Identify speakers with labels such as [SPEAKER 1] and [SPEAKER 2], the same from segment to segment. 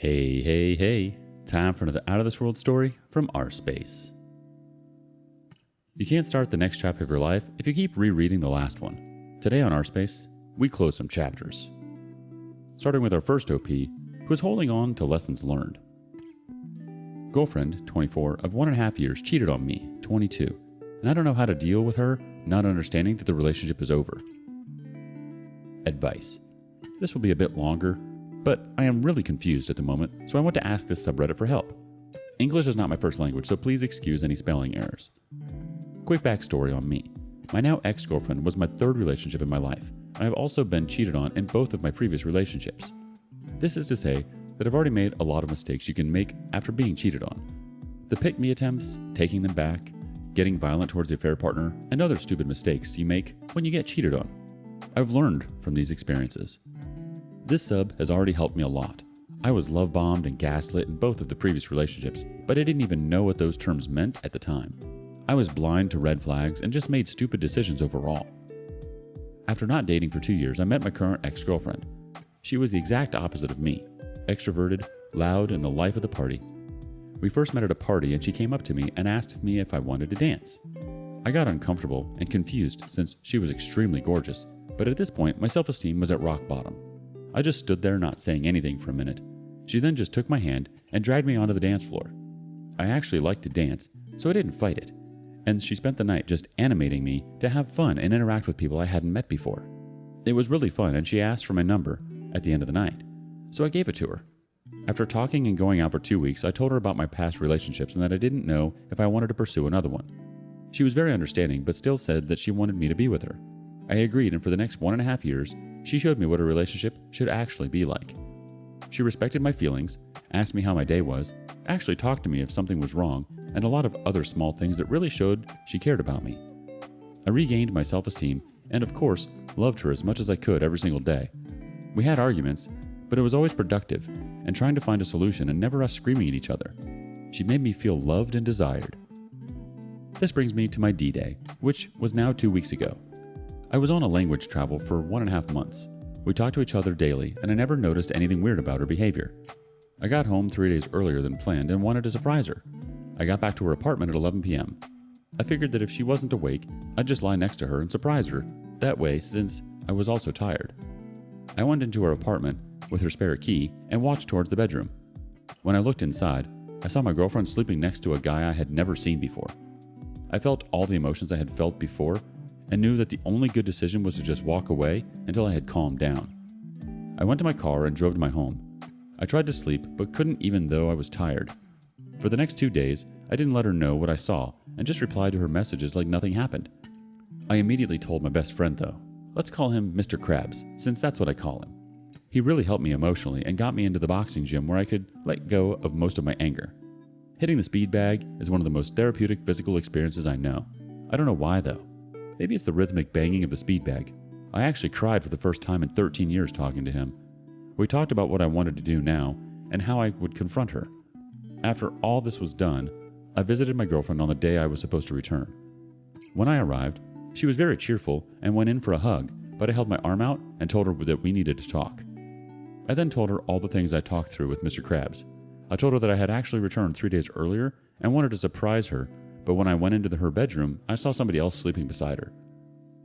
[SPEAKER 1] Hey, hey, hey. Time for another Out of This World story from rSpace. You can't start the next chapter of your life if you keep rereading the last one. Today on rSpace, we close some chapters. Starting with our first OP, who is holding on to lessons learned. Girlfriend, 24, of 1.5 years cheated on me, 22, and I don't know how to deal with her not understanding that the relationship is over. Advice. This will be a bit longer, but I am really confused at the moment, so I want to ask this subreddit for help. English is not my first language, so please excuse any spelling errors. Quick backstory on me. My now ex-girlfriend was my third relationship in my life, and I've also been cheated on in both of my previous relationships. This is to say that I've already made a lot of mistakes you can make after being cheated on. The pick-me attempts, taking them back, getting violent towards the affair partner, and other stupid mistakes you make when you get cheated on. I've learned from these experiences. This sub has already helped me a lot. I was love-bombed and gaslit in both of the previous relationships, but I didn't even know what those terms meant at the time. I was blind to red flags and just made stupid decisions overall. After not dating for 2 years, I met my current ex-girlfriend. She was the exact opposite of me, extroverted, loud, and the life of the party. We first met at a party and she came up to me and asked me if I wanted to dance. I got uncomfortable and confused since she was extremely gorgeous, but at this point my self-esteem was at rock bottom. I just stood there not saying anything for a minute. She then just took my hand and dragged me onto the dance floor. I actually liked to dance, so I didn't fight it, and she spent the night just animating me to have fun and interact with people I hadn't met before. It was really fun, and she asked for my number at the end of the night, so I gave it to her. After talking and going out for 2 weeks, I told her about my past relationships and that I didn't know if I wanted to pursue another one. She was very understanding, but still said that she wanted me to be with her. I agreed, and for the next 1.5 years, she showed me what a relationship should actually be like. She respected my feelings, asked me how my day was, actually talked to me if something was wrong, and a lot of other small things that really showed she cared about me. I regained my self-esteem and, of course, loved her as much as I could every single day. We had arguments, but it was always productive and trying to find a solution and never us screaming at each other. She made me feel loved and desired. This brings me to my D-Day, which was now 2 weeks ago. I was on a language travel for 1.5 months. We talked to each other daily, and I never noticed anything weird about her behavior. I got home 3 days earlier than planned and wanted to surprise her. I got back to her apartment at 11 p.m. I figured that if she wasn't awake, I'd just lie next to her and surprise her, that way since I was also tired. I went into her apartment with her spare key and walked towards the bedroom. When I looked inside, I saw my girlfriend sleeping next to a guy I had never seen before. I felt all the emotions I had felt before and knew that the only good decision was to just walk away until I had calmed down. I went to my car and drove to my home. I tried to sleep, but couldn't even though I was tired. For the next 2 days, I didn't let her know what I saw and just replied to her messages like nothing happened. I immediately told my best friend though. Let's call him Mr. Krabs, since that's what I call him. He really helped me emotionally and got me into the boxing gym where I could let go of most of my anger. Hitting the speed bag is one of the most therapeutic physical experiences I know. I don't know why though. Maybe it's the rhythmic banging of the speed bag. I actually cried for the first time in 13 years talking to him. We talked about what I wanted to do now and how I would confront her. After all this was done, I visited my girlfriend on the day I was supposed to return. When I arrived, she was very cheerful and went in for a hug, but I held my arm out and told her that we needed to talk. I then told her all the things I talked through with Mr. Krabs. I told her that I had actually returned 3 days earlier and wanted to surprise her, but when I went into her bedroom, I saw somebody else sleeping beside her.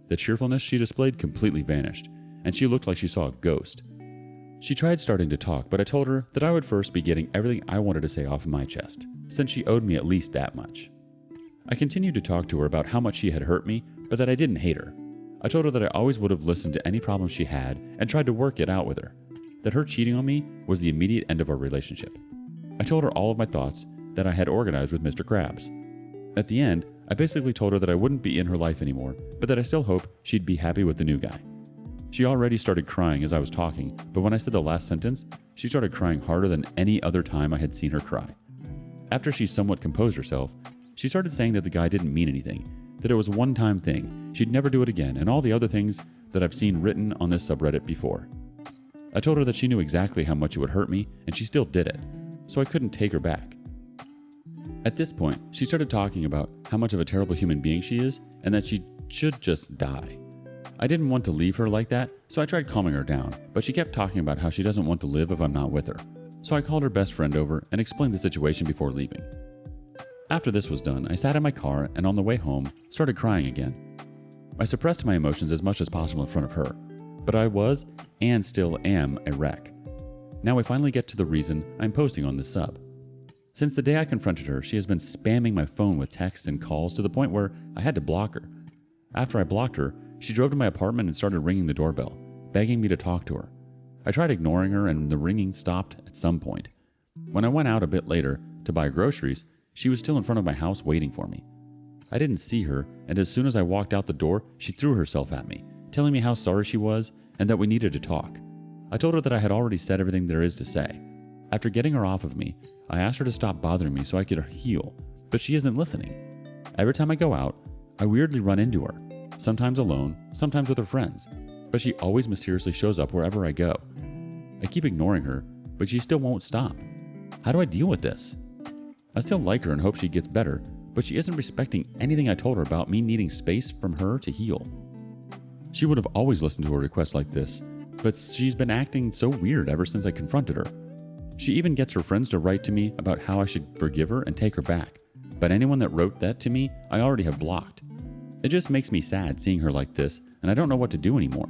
[SPEAKER 1] The cheerfulness she displayed completely vanished, and she looked like she saw a ghost. She tried starting to talk, but I told her that I would first be getting everything I wanted to say off my chest, since she owed me at least that much. I continued to talk to her about how much she had hurt me, but that I didn't hate her. I told her that I always would have listened to any problems she had and tried to work it out with her, that her cheating on me was the immediate end of our relationship. I told her all of my thoughts that I had organized with Mr. Krabs. At the end, I basically told her that I wouldn't be in her life anymore, but that I still hope she'd be happy with the new guy. She already started crying as I was talking, but when I said the last sentence, she started crying harder than any other time I had seen her cry. After she somewhat composed herself, she started saying that the guy didn't mean anything, that it was a one-time thing, she'd never do it again, and all the other things that I've seen written on this subreddit before. I told her that she knew exactly how much it would hurt me, and she still did it, so I couldn't take her back. At this point, she started talking about how much of a terrible human being she is and that she should just die. I didn't want to leave her like that, so I tried calming her down, but she kept talking about how she doesn't want to live if I'm not with her. so I called her best friend over and explained the situation before leaving. After this was done, I sat in my car and on the way home, started crying again. I suppressed my emotions as much as possible in front of her, but I was, and still am, a wreck. Now we finally get to the reason I'm posting on this sub. Since the day I confronted her, she has been spamming my phone with texts and calls to the point where I had to block her. After I blocked her, she drove to my apartment and started ringing the doorbell, begging me to talk to her. I tried ignoring her and the ringing stopped at some point. When I went out a bit later to buy groceries, she was still in front of my house waiting for me. I didn't see her, and as soon as I walked out the door, she threw herself at me, telling me how sorry she was and that we needed to talk. I told her that I had already said everything there is to say. After getting her off of me, I asked her to stop bothering me so I could heal, but she isn't listening. Every time I go out, I weirdly run into her, sometimes alone, sometimes with her friends, but she always mysteriously shows up wherever I go. I keep ignoring her, but she still won't stop. How do I deal with this? I still like her and hope she gets better, but she isn't respecting anything I told her about me needing space from her to heal. She would have always listened to a request like this, but she's been acting so weird ever since I confronted her. She even gets her friends to write to me about how I should forgive her and take her back, but anyone that wrote that to me, I already have blocked. It just makes me sad seeing her like this, and I don't know what to do anymore.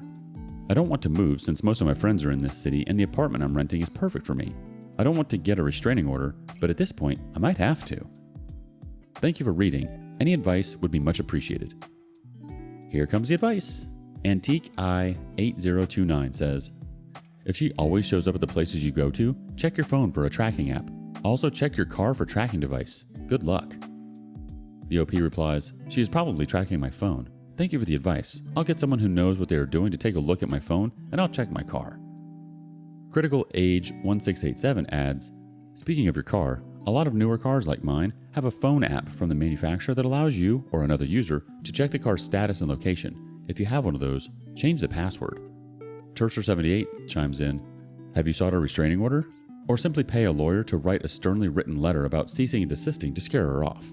[SPEAKER 1] I don't want to move since most of my friends are in this city and the apartment I'm renting is perfect for me. I don't want to get a restraining order, but at this point, I might have to. Thank you for reading. Any advice would be much appreciated. Here comes the advice. Antique Eye 8029 says, if she always shows up at the places you go to, check your phone for a tracking app. Also check your car for tracking device. Good luck. The OP replies, she is probably tracking my phone. Thank you for the advice. I'll get someone who knows what they are doing to take a look at my phone, and I'll check my car. Critical Age 1687 adds, speaking of your car, a lot of newer cars like mine have a phone app from the manufacturer that allows you or another user to check the car's status and location. If you have one of those, change the password. Tercer78 chimes in, have you sought a restraining order? Or simply pay a lawyer to write a sternly written letter about ceasing and desisting to scare her off.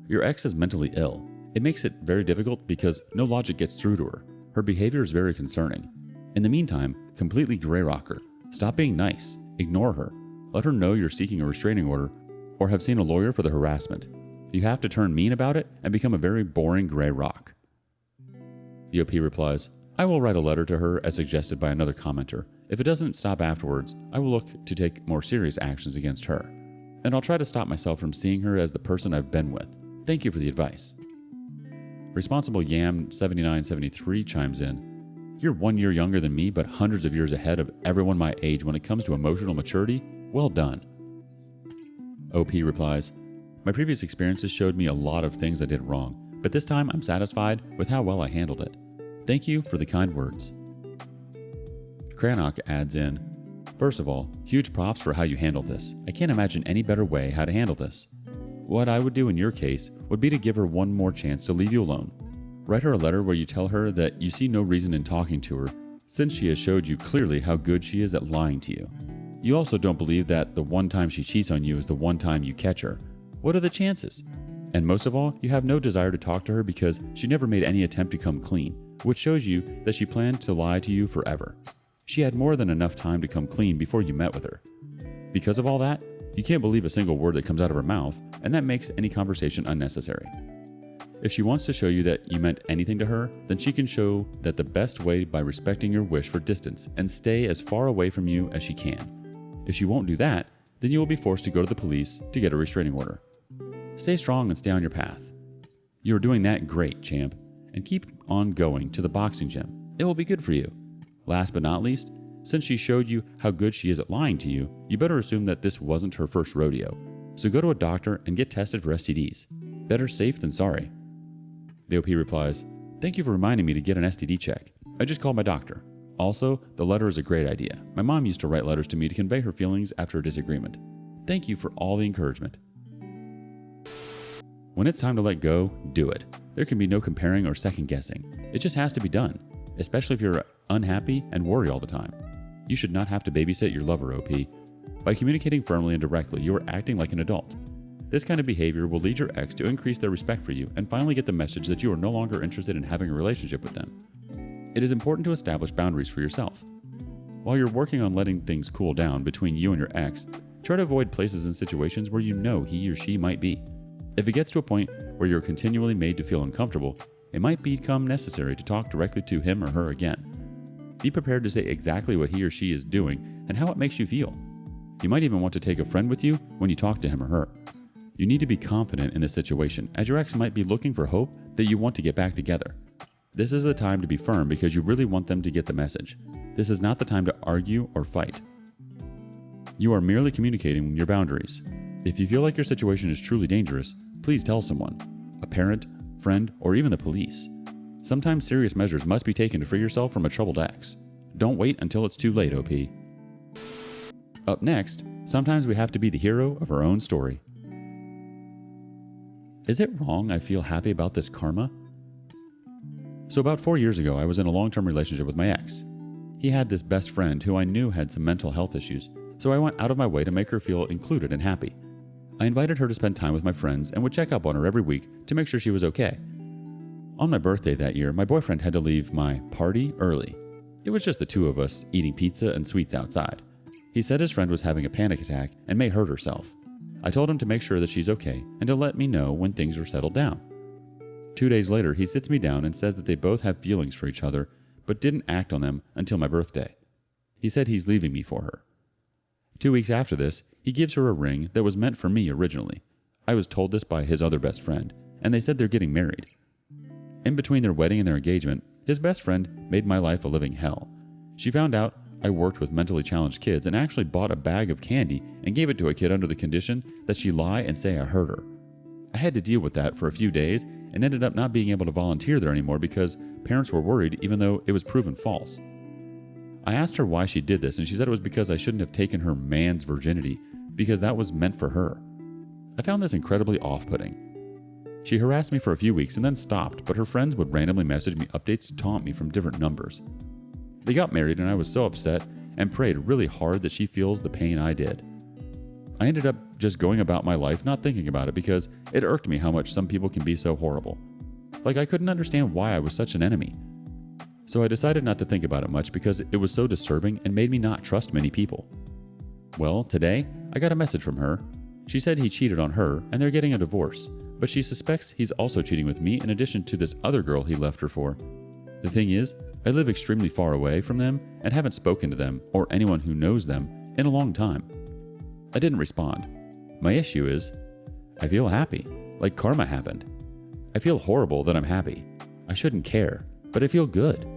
[SPEAKER 1] Your ex is mentally ill. It makes it very difficult because no logic gets through to her. Her behavior is very concerning. In the meantime, completely gray rock her. Stop being nice. Ignore her. Let her know you're seeking a restraining order or have seen a lawyer for the harassment. You have to turn mean about it and become a very boring gray rock. The OP replies, I will write a letter to her as suggested by another commenter. If it doesn't stop afterwards, I will look to take more serious actions against her. And I'll try to stop myself from seeing her as the person I've been with. Thank you for the advice. Responsible Yam 7973 chimes in, you're 1 year younger than me, but hundreds of years ahead of everyone my age when it comes to emotional maturity. Well done. OP replies, my previous experiences showed me a lot of things I did wrong, but this time I'm satisfied with how well I handled it. Thank you for the kind words. Cranach adds in, first of all, huge props for how you handled this. I can't imagine any better way how to handle this. What I would do in your case would be to give her one more chance to leave you alone. Write her a letter where you tell her that you see no reason in talking to her since she has showed you clearly how good she is at lying to you. You also don't believe that the one time she cheats on you is the one time you catch her. What are the chances? And most of all, you have no desire to talk to her because she never made any attempt to come clean, which shows you that she planned to lie to you forever. She had more than enough time to come clean before you met with her. Because of all that, you can't believe a single word that comes out of her mouth, and that makes any conversation unnecessary. If she wants to show you that you meant anything to her, then she can show that the best way by respecting your wish for distance and stay as far away from you as she can. If she won't do that, then you will be forced to go to the police to get a restraining order. Stay strong and stay on your path. You are doing that great, champ, and keep on going to the boxing gym. It will be good for you. Last but not least, since she showed you how good she is at lying to you, you better assume that this wasn't her first rodeo. So go to a doctor and get tested for STDs. Better safe than sorry. The OP replies, thank you for reminding me to get an STD check. I just called my doctor. Also, the letter is a great idea. My mom used to write letters to me to convey her feelings after a disagreement. Thank you for all the encouragement. When it's time to let go, do it. There can be no comparing or second guessing. It just has to be done, especially if you're unhappy and worry all the time. You should not have to babysit your lover, OP. By communicating firmly and directly, you are acting like an adult. This kind of behavior will lead your ex to increase their respect for you and finally get the message that you are no longer interested in having a relationship with them. It is important to establish boundaries for yourself. While you're working on letting things cool down between you and your ex, Try to avoid places and situations where you know he or she might be. If it gets to a point where you're continually made to feel uncomfortable, it might become necessary to talk directly to him or her again. Be prepared to say exactly what he or she is doing and how it makes you feel. You might even want to take a friend with you when you talk to him or her. You need to be confident in this situation, as your ex might be looking for hope that you want to get back together. This is the time to be firm because you really want them to get the message. This is not the time to argue or fight. You are merely communicating your boundaries. If you feel like your situation is truly dangerous, please tell someone, a parent, friend, or even the police. Sometimes serious measures must be taken to free yourself from a troubled ex. Don't wait until it's too late, OP. Up next, sometimes we have to be the hero of our own story. Is it wrong I feel happy about this karma? So about 4 years ago, I was in a long-term relationship with my ex. He had this best friend who I knew had some mental health issues, so I went out of my way to make her feel included and happy. I invited her to spend time with my friends and would check up on her every week to make sure she was okay. On my birthday that year, my boyfriend had to leave my party early. It was just the two of us eating pizza and sweets outside. He said his friend was having a panic attack and may hurt herself. I told him to make sure that she's okay and to let me know when things were settled down. 2 days later, he sits me down and says that they both have feelings for each other, but didn't act on them until my birthday. He said he's leaving me for her. 2 weeks after this, he gives her a ring that was meant for me originally. I was told this by his other best friend, and they said they're getting married. In between their wedding and their engagement, his best friend made my life a living hell. She found out I worked with mentally challenged kids and actually bought a bag of candy and gave it to a kid under the condition that she lie and say I hurt her. I had to deal with that for a few days and ended up not being able to volunteer there anymore because parents were worried even though it was proven false. I asked her why she did this, and she said it was because I shouldn't have taken her man's virginity because that was meant for her. I found this incredibly off-putting. She harassed me for a few weeks and then stopped, but her friends would randomly message me updates to taunt me from different numbers. They got married and I was so upset and prayed really hard that she feels the pain I did. I ended up just going about my life not thinking about it because it irked me how much some people can be so horrible. Like I couldn't understand why I was such an enemy. So I decided not to think about it much because it was so disturbing and made me not trust many people. Well, today, I got a message from her. She said he cheated on her and they're getting a divorce, but she suspects he's also cheating with me in addition to this other girl he left her for. The thing is, I live extremely far away from them and haven't spoken to them or anyone who knows them in a long time. I didn't respond. My issue is, I feel happy, like karma happened. I feel horrible that I'm happy. I shouldn't care, but I feel good.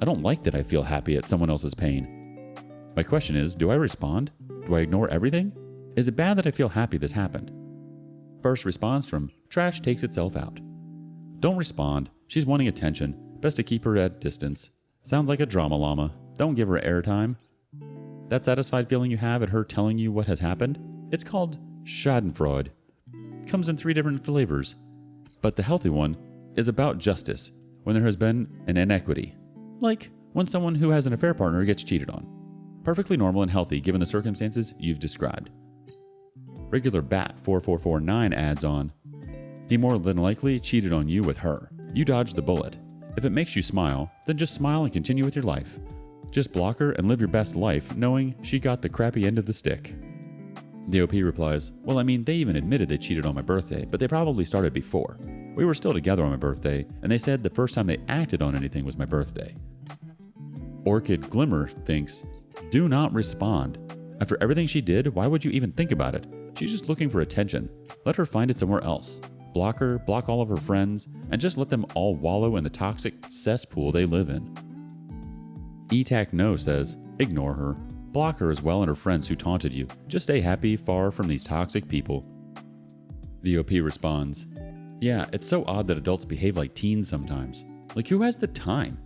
[SPEAKER 1] I don't like that I feel happy at someone else's pain. My question is, do I respond? Do I ignore everything? Is it bad that I feel happy this happened? First response from Trash Takes Itself Out. Don't respond. She's wanting attention. Best to keep her at distance. Sounds like a drama llama. Don't give her airtime. That satisfied feeling you have at her telling you what has happened? It's called Schadenfreude. Comes in 3 different flavors. But the healthy one is about justice when there has been an inequity. Like when someone who has an affair partner gets cheated on. Perfectly normal and healthy given the circumstances you've described. Regular Bat 4449 adds on, he more than likely cheated on you with her. You dodged the bullet. If it makes you smile, then just smile and continue with your life. Just block her and live your best life knowing she got the crappy end of the stick. The OP replies, well, I mean, they even admitted they cheated on my birthday, but they probably started before. We were still together on my birthday, and they said the first time they acted on anything was my birthday. Orchid Glimmer thinks, do not respond. After everything she did, why would you even think about it? She's just looking for attention. Let her find it somewhere else. Block her, block all of her friends, and just let them all wallow in the toxic cesspool they live in. ETAC No says, ignore her. Block her as well and her friends who taunted you. Just stay happy far from these toxic people. The OP responds, yeah, it's so odd that adults behave like teens sometimes. Like, who has the time?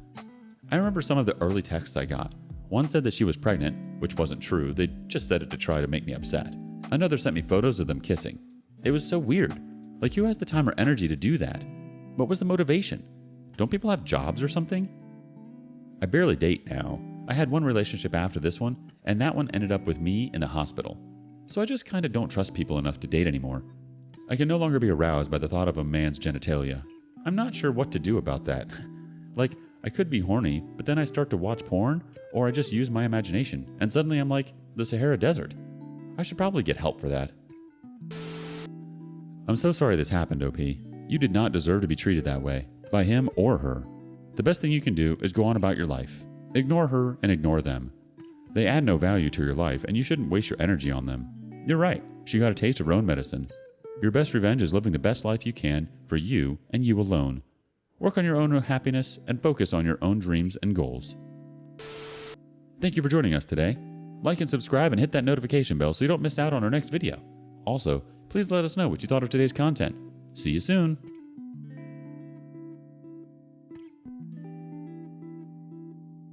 [SPEAKER 1] I remember some of the early texts I got. One said that she was pregnant, which wasn't true. They just said it to try to make me upset. Another sent me photos of them kissing. It was so weird. Like, who has the time or energy to do that? What was the motivation? Don't people have jobs or something? I barely date now. I had one relationship after this one, and that one ended up with me in the hospital. So I just kind of don't trust people enough to date anymore. I can no longer be aroused by the thought of a man's genitalia. I'm not sure what to do about that. Like, I could be horny, but then I start to watch porn, or I just use my imagination, and suddenly I'm like the Sahara Desert. I should probably get help for that. I'm so sorry this happened, OP. You did not deserve to be treated that way, by him or her. The best thing you can do is go on about your life. Ignore her and ignore them. They add no value to your life, and you shouldn't waste your energy on them. You're right, she got a taste of her own medicine. Your best revenge is living the best life you can for you and you alone. Work on your own happiness and focus on your own dreams and goals. Thank you for joining us today. Like and subscribe and hit that notification bell so you don't miss out on our next video. Also, please let us know what you thought of today's content. See you soon!